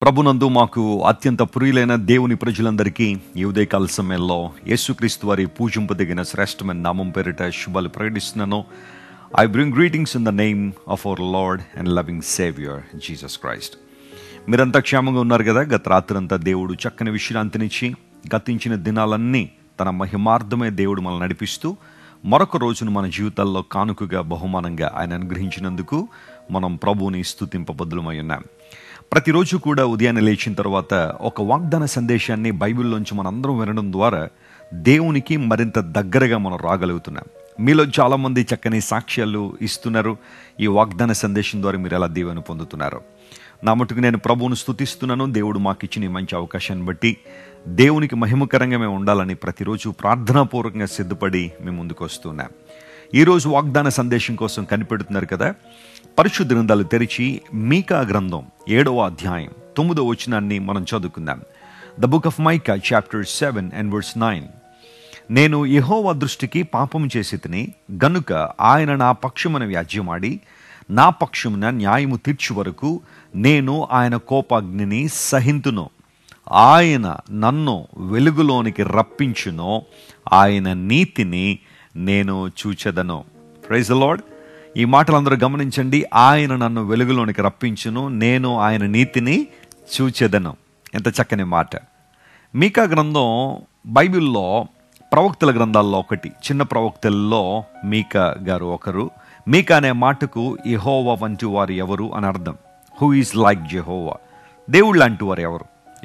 ప్రభునందు మాకు అత్యంత ప్రియులైన దేవుని ప్రజలందరికీ ఈ ఉదయకాల సమయంలో యేసుక్రీస్తు వారి పూజింపదగిన శ్రేష్టమైన నామం పేరిట శుభాలు ప్రకటిస్తున్నాను. I bring greetings in the name of our Lord and loving saviour Jesus Christ. మీరంతా క్షేమంగా ఉన్నారు కదా? గత రాత్రంతా దేవుడు చక్కని విశ్రాంతినిచ్చి గతించిన దినాలన్నీ తన మహిమార్థమే దేవుడు మనల్ని నడిపిస్తూ మరొక రోజును మన జీవితాల్లో కానుకగా బహుమానంగా ఆయన అనుగ్రహించినందుకు మనం ప్రభువుని స్తుతింపబద్దులమై ఉన్నాం. ప్రతిరోజు కూడా ఉదయాన్నే లేచిన తర్వాత ఒక వాగ్దాన సందేశాన్ని బైబిల్లోంచి మనందరం వినడం ద్వారా దేవునికి మరింత దగ్గరగా మనం రాగలుగుతున్నాం. మీలో చాలామంది చక్కని సాక్ష్యాలు ఇస్తున్నారు. ఈ వాగ్దాన సందేశం ద్వారా మీరు ఎలా దీవెన పొందుతున్నారు? నా మటుకు నేను ప్రభువును స్తుతిస్తున్నాను. దేవుడు మాకు ఇచ్చిన ఈ మంచి అవకాశాన్ని బట్టి దేవునికి మహిమకరంగా మేము ఉండాలని ప్రతిరోజు ప్రార్థనాపూర్వకంగా సిద్ధపడి మేము ముందుకు వస్తున్నాం. ఈరోజు వాగ్దాన సందేశం కోసం కనిపెడుతున్నారు కదా? పరిశుద్ధ గ్రంథాలు తెరిచి మీకా గ్రంథం 7వ అధ్యాయం 9వ వచనాన్ని మనం చదువుకుందాం. The book of mica chapter 7 and verse 9. నేను యెహోవా దృష్టికి పాపం చేసి తిని గనుక ఆయన నా పక్షమున వ్యాజ్యమాడి నా పక్షమున న్యాయము తీర్చు వరకు నేను ఆయన కోపాగ్నిని సహింతును. ఆయన నన్ను వెలుగులోనికి రప్పించును, ఆయన నీతిని నేను చూచెదను. Praise the Lord. ఈ మాటలందరూ గమనించండి. ఆయన నన్ను వెలుగులోనికి రప్పించును, నేను ఆయన నీతిని చూచెదను. ఎంత చక్కని మాట. మీకా గ్రంథం బైబిల్లో ప్రవక్తల గ్రంథాల్లో ఒకటి. చిన్న ప్రవక్తల్లో మీకా గారు ఒకరు. మీకా అనే మాటకు యెహోవా వంటి వారు ఎవరు అని అర్థం. Who is like Jehovah? దేవుడు లాంటి వారు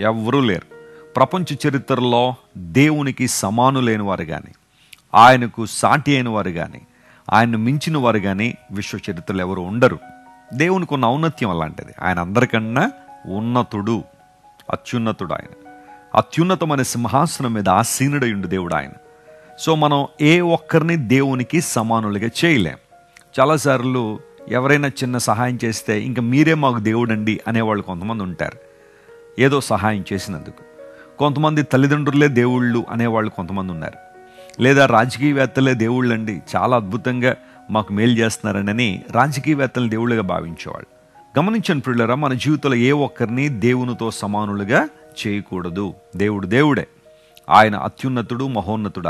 ఎవరూ లేరు. ప్రపంచ చరిత్రలో దేవునికి సమానులైన వారు కానీ, ఆయనకు సాటి అయిన వారు కానీ, ఆయన్ను మించిన వారు కానీ విశ్వ చరిత్రలో ఎవరు ఉండరు. దేవునికి ఉన్న ఔన్నత్యం అలాంటిది. ఆయన అందరికన్నా ఉన్నతుడు, అత్యున్నతుడు. ఆయన అత్యున్నతమైన సింహాసనం మీద ఆసీనుడయుండు దేవుడు ఆయన. సో మనం ఏ ఒక్కరిని దేవునికి సమానులుగా చేయలేం. చాలాసార్లు ఎవరైనా చిన్న సహాయం చేస్తే ఇంకా మీరే మాకు దేవుడండి అనేవాళ్ళు కొంతమంది ఉంటారు, ఏదో సహాయం చేసినందుకు. కొంతమంది తల్లిదండ్రులే దేవుళ్ళు అనేవాళ్ళు కొంతమంది ఉన్నారు. లేదా రాజకీయవేత్తలే దేవుళ్ళండి, చాలా అద్భుతంగా మాకు మేలు చేస్తున్నారని రాజకీయవేత్తలను దేవుళ్ళుగా భావించేవాళ్ళు. గమనించండి ప్రియులారా, మన జీవితంలో ఏ ఒక్కరిని దేవునితో సమానులుగా చేయకూడదు. దేవుడు దేవుడే. ఆయన అత్యున్నతుడు, మహోన్నతుడు.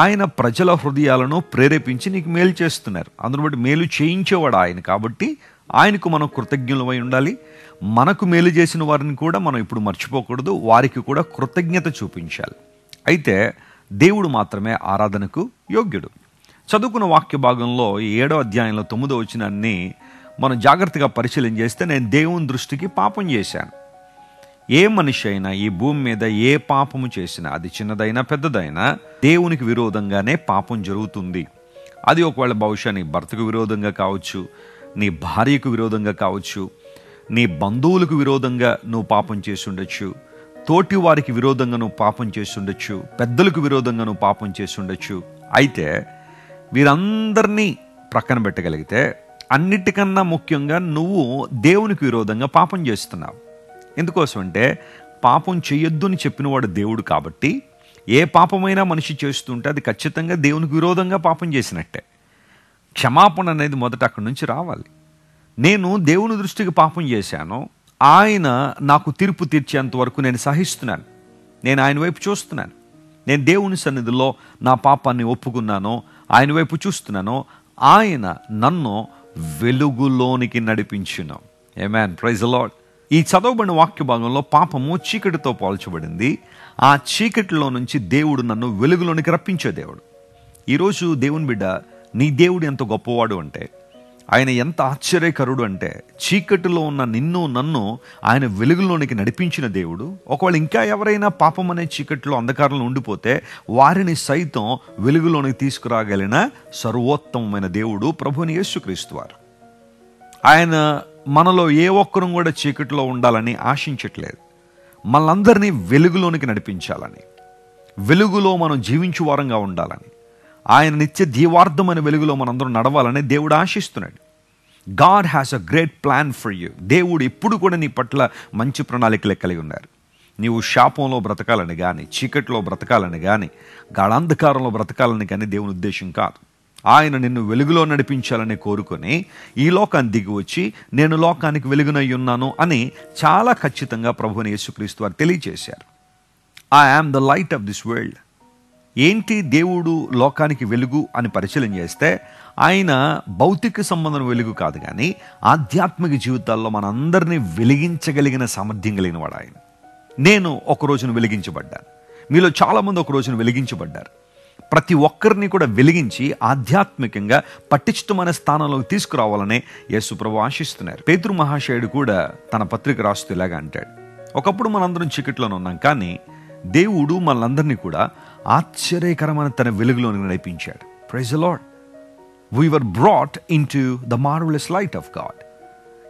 ఆయన ప్రజల హృదయాలను ప్రేరేపించి నీకు మేలు చేస్తున్నారు. అందును బట్టి మేలు చేయించేవాడు ఆయన. కాబట్టి ఆయనకు మనం కృతజ్ఞులమై ఉండాలి. మనకు మేలు చేసిన వారిని కూడా మనం ఇప్పుడు మర్చిపోకూడదు. వారికి కూడా కృతజ్ఞత చూపించాలి. అయితే దేవుడు మాత్రమే ఆరాధనకు యోగ్యుడు. చదువుకున్న వాక్య భాగంలో 7వ అధ్యాయంలో 9వ వచనాన్ని మనం జాగ్రత్తగా పరిశీలన చేస్తే, నేను దేవుని దృష్టికి పాపం చేశాను. ఏ మనిషి అయినా ఈ భూమి మీద ఏ పాపము చేసినా, అది చిన్నదైనా పెద్దదైనా, దేవునికి విరోధంగానే పాపం జరుగుతుంది. అది ఒకవేళ బహుశా నీ భర్తకు విరోధంగా కావచ్చు, నీ భార్యకు విరోధంగా కావచ్చు, నీ బంధువులకు విరోధంగా నువ్వు పాపం చేసి ఉండొచ్చు, తోటి వారికి విరోధంగా నువ్వు పాపం చేసి ఉండొచ్చు, పెద్దలకు విరోధంగా నువ్వు పాపం చేసి ఉండొచ్చు. అయితే వీరందరినీ ప్రక్కన పెట్టగలిగితే అన్నిటికన్నా ముఖ్యంగా నువ్వు దేవునికి విరోధంగా పాపం చేస్తున్నావు. ఎందుకోసం అంటే పాపం చేయొద్దు అని చెప్పినవాడు దేవుడు. కాబట్టి ఏ పాపమైనా మనిషి చేస్తుంటే అది ఖచ్చితంగా దేవునికి విరోధంగా పాపం చేసినట్టే. క్షమాపణ అనేది మొదట అక్కడి నుంచి రావాలి. నేను దేవుని దృష్టికి పాపం చేశాను, ఆయన నాకు తీర్పు తీర్చేంత వరకు నేను సహిస్తున్నాను, నేను ఆయన వైపు చూస్తున్నాను, నేను దేవుని సన్నిధిలో నా పాపాన్ని ఒప్పుకున్నాను, ఆయన వైపు చూస్తున్నాను, ఆయన నన్ను వెలుగులోనికి నడిపించును. ఆమేన్. Praise the Lord. ఈ చదవబడిన వాక్య భాగంలో పాపము చీకటితో పోల్చబడింది. ఆ చీకటిలో నుంచి దేవుడు నన్ను వెలుగులోనికి రప్పించే దేవుడు. ఈరోజు దేవుని బిడ్డ, నీ దేవుడు ఎంత గొప్పవాడు అంటే, ఆయన ఎంత ఆశ్చర్యకరుడు అంటే, చీకటిలో ఉన్న నిన్ను నన్ను ఆయన వెలుగులోనికి నడిపించిన దేవుడు. ఒకవేళ ఇంకా ఎవరైనా పాపం అనే చీకటిలో అంధకారంలో ఉండిపోతే వారిని సైతం వెలుగులోనికి తీసుకురాగలిగిన సర్వోత్తమమైన దేవుడు ప్రభువైన యేసుక్రీస్తు వారు. ఆయన మనలో ఏ ఒక్కరూ కూడా చీకటిలో ఉండాలని ఆశించట్లేదు. మనందరినీ వెలుగులోనికి నడిపించాలని, వెలుగులో మనం జీవించు వారంగా ఉండాలని, ఆయన నిత్య దీవార్థమైన వెలుగులో మనందరం నడవాలని దేవుడు ఆశిస్తున్నాడు. God has a great plan for you. దేవుడు ఎప్పుడు కూడా నీ పట్ల మంచి ప్రణాళికలు కలిగి ఉన్నారు. నీవు శాపంలో బ్రతకాలని కానీ, చీకటిలో బ్రతకాలని కానీ, గాఢాంధకారంలో బ్రతకాలని కానీ దేవుని ఉద్దేశం కాదు. ఆయన నిన్ను వెలుగులో నడిపించాలని కోరుకొని ఈ లోకాన్ని దిగి వచ్చి నేను లోకానికి వెలుగునై ఉన్నాను అని చాలా ఖచ్చితంగా ప్రభువుని యేసుక్రీస్తు వారు తెలియజేశారు. I am the light of this world. ఏంటి దేవుడు లోకానికి వెలుగు అని పరిశీలన చేస్తే ఆయన భౌతిక సంబంధం వెలుగు కాదు, కానీ ఆధ్యాత్మిక జీవితాల్లో మనందరినీ వెలిగించగలిగిన సామర్థ్యం కలిగిన వాడు ఆయన. నేను ఒక రోజున వెలిగించబడ్డాను, మీలో చాలామంది ఒక రోజున వెలిగించబడ్డారు. ప్రతి ఒక్కరిని కూడా వెలిగించి ఆధ్యాత్మికంగా పటిష్టమైన స్థానంలోకి తీసుకురావాలనే యేసు ప్రభు ఆశిస్తున్నారు. పేతురు మహాశయుడు కూడా తన పత్రిక రాస్తూ ఇలాగా అంటాడు, ఒకప్పుడు మనందరం చీకట్లోనే ఉన్నాం, కానీ దేవుడు మనందరినీ కూడా ఆశ్చర్యకరమైన తన వెలుగులోకి నడిపించాడు. Praise the lord. We were brought into the marvelous light of God.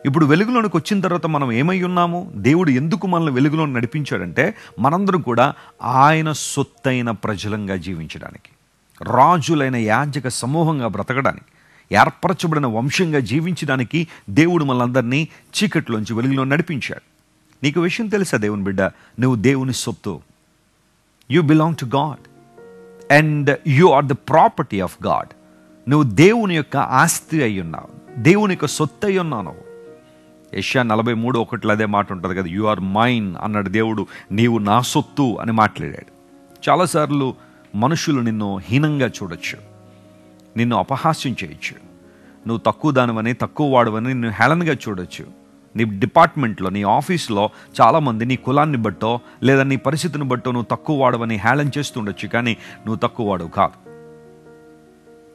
ఇప్పుడు వెలుగులోనికి వచ్చిన తర్వాత మనం ఏమై ఉన్నాము? దేవుడు ఎందుకు మనల్ని వెలుగులోకి నడిపించాడంటే మనందరం కూడా ఆయన సొత్తైన ప్రజలంగా జీవించడానికి, రాజులైన యాజక సమూహంగా బ్రతకడానికి, ఏర్పరచబడిన వంశంగా జీవించడానికి దేవుడు మనందరినీ చీకట్లోంచి వెలుగులో నడిపించాడు. నీకు విషయం తెలుసా దేవుని బిడ్డ, నువ్వు దేవుని సొత్తు. You belong to God and you are the property of God. నువ్వు దేవుని యొక్క ఆస్తి అయి ఉన్నావు, దేవుని యొక్క సొత్తు అయి ఉన్నావు. యెషయా 43:1 అదే మాట ఉంటుంది కదా, యు ఆర్ మైన్ అన్నాడు దేవుడు, నీవు నా సొత్తు అని మాట్లాడాడు. చాలాసార్లు మనుషులు నిన్ను హీనంగా చూడొచ్చు, నిన్ను అపహాస్యం చేయొచ్చు, నువ్వు తక్కువ దానివని తక్కువ వాడవని నిన్ను హేళనగా చూడొచ్చు. నీ డిపార్ట్మెంట్లో, నీ ఆఫీస్లో చాలామంది నీ కులాన్ని బట్టో లేదా నీ పరిస్థితిని బట్టో నువ్వు తక్కువ వాడవని హేళన చేస్తుండొచ్చు, కానీ నువ్వు తక్కువ వాడవు కాదు.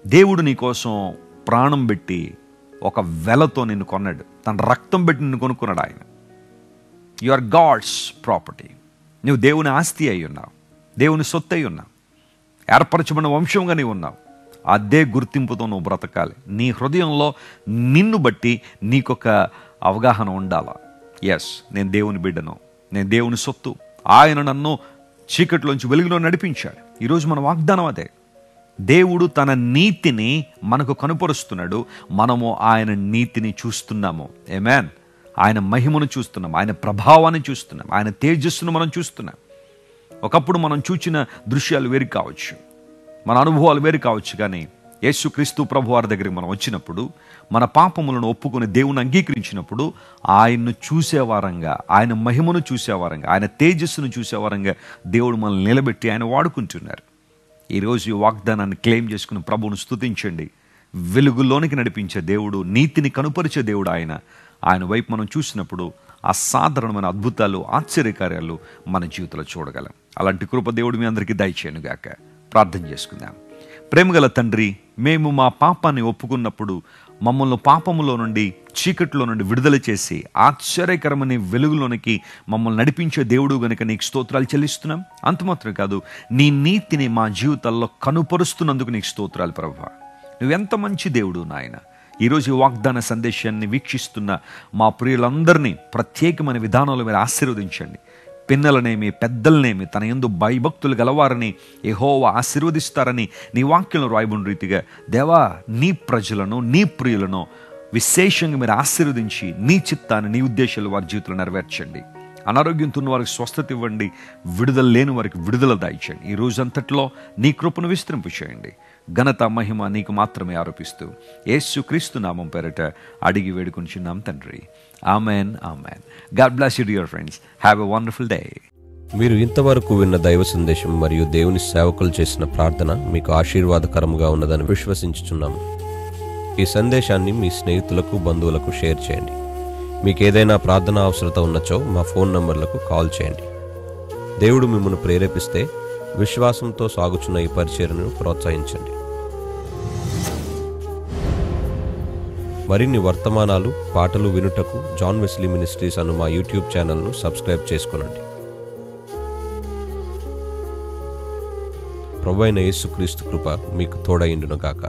దేవుడు నీ కోసం ప్రాణం పెట్టి ఒక వెలతో నిన్ను కొన్నాడు, తన రక్తం పెట్టి నిన్ను కొనుక్కున్నాడు ఆయన. You are God's property. నువ్వు దేవుని ఆస్తి అయి ఉన్నావు, దేవుని సొత్తు అయి ఉన్నావు, ఏర్పరచబడిన వంశంగా నీవు ఉన్నావు. అదే గుర్తింపుతో నువ్వు బ్రతకాలి. నీ హృదయంలో నిన్ను బట్టి నీకొక అవగాహన ఉండాలా. ఎస్, నేను దేవుని బిడ్డను, నేను దేవుని సొత్తు. ఆయన నన్ను చీకట్లోంచి వెలుగులో నడిపించాడు. ఈరోజు మన వాగ్దానం అదే. దేవుడు తన నీతిని మనకు కనుపరుస్తున్నాడు, మనము ఆయన నీతిని చూస్తున్నాము. ఆమేన్. ఆయన మహిమను చూస్తున్నాం, ఆయన ప్రభావాన్ని చూస్తున్నాం, ఆయన తేజస్సును మనం చూస్తున్నాం. ఒకప్పుడు మనం చూచిన దృశ్యాలు వేరు కావచ్చు, మన అనుభవాలు వేరు కావచ్చు, కానీ యేసుక్రీస్తు ప్రభువారి దగ్గరికి మనం వచ్చినప్పుడు, మన పాపములను ఒప్పుకొని దేవుని అంగీకరించినప్పుడు ఆయన్ను చూసేవారంగా, ఆయన మహిమను చూసేవారంగా, ఆయన తేజస్సును చూసేవారంగా దేవుడు మనల్ని నిలబెట్టి ఆయన వాడుకుంటున్నారు. ఈరోజు ఈ వాగ్దానాన్ని క్లెయిమ్ చేసుకుని ప్రభువును స్తుతించండి. వెలుగులోనికి నడిపించే దేవుడు, నీతిని కనుపరిచే దేవుడు ఆయన. ఆయన వైపు మనం చూసినప్పుడు అసాధారణమైన అద్భుతాలు, ఆశ్చర్యకార్యాలు మన జీవితంలో చూడగలం. అలాంటి కృప దేవుడు మీ అందరికీ దయచేయనుగాక. ప్రార్థన చేసుకుందాం. ప్రేమగల తండ్రి, మేము మా పాపాన్ని ఒప్పుకున్నప్పుడు మమ్మల్ని పాపములో నుండి, చీకట్లో నుండి విడుదల చేసి ఆశ్చర్యకరమైన వెలుగులోనికి మమ్మల్ని నడిపించే దేవుడు గనుక నీకు స్తోత్రాలు చెల్లిస్తున్నాం. అంతమాత్రం కాదు, నీ నీతిని మా జీవితాల్లో కనుపరుస్తున్నందుకు నీకు స్తోత్రాలు ప్రభువా. నువ్వెంత మంచి దేవుడు నాయన. ఈరోజు ఈ వాగ్దాన సందేశాన్ని వీక్షిస్తున్న మా ప్రియులందరినీ ప్రత్యేకమైన విధానంలో మీరు ఆశీర్వదించండి. పిన్నలనేమి పెద్దలనేమి తన యందు భయభక్తులు గలవారని యెహోవా ఆశీర్వదిస్తారని నీ వాక్యంలో రాయబడిన రీతిగా దేవా, నీ ప్రజలను, నీ ప్రియులను విశేషంగా మీరు ఆశీర్వదించి నీ చిత్తాన్ని, నీ ఉద్దేశాలు వారి జీవితంలో నెరవేర్చండి. అనారోగ్యంతో ఉన్న వారికి స్వస్థత ఇవ్వండి, విడుదల లేని వారికి విడుదల దాయిచ్చండి. ఈ రోజంతట్లో నీ కృపను విస్తరింపు చేయండి. ఘనత మహిమ నీకు మాత్రమే ఆరోపిస్తూ యేసుక్రీస్తు నామం పేరట అడిగి వేడుకొంచున్నాం తండ్రి. Amen, amen. God bless you dear friends. Have a wonderful day. మీరు ఇంతవరకు విన్న దైవ సందేశం మరియు దేవుని సేవకులు చేసిన ప్రార్థన మీకు ఆశీర్వాదకరంగా ఉన్నదని విశ్వసించుచున్నాము. ఈ సందేశాన్ని మీ స్నేహితులకు, బంధువులకు షేర్ చేయండి. మీకు ఏదైనా ప్రార్థన అవసరత ఉన్నచో మా ఫోన్ నంబర్లకు కాల్ చేయండి. దేవుడు మిమ్మల్ని ప్రేరేపిస్తే విశ్వాసంతో సాగుచున్న ఈ పరిచర్యను ప్రోత్సహించండి. మరిన్ని వర్తమానాలు, పాటలు వినుటకు జాన్ వెస్లీ మినిస్ట్రీస్ అను మా యూట్యూబ్ ఛానల్ను సబ్స్క్రైబ్ చేసుకొనండి. ప్రభువైన యేసుక్రీస్తు కృప మీకు తోడైండును గాక.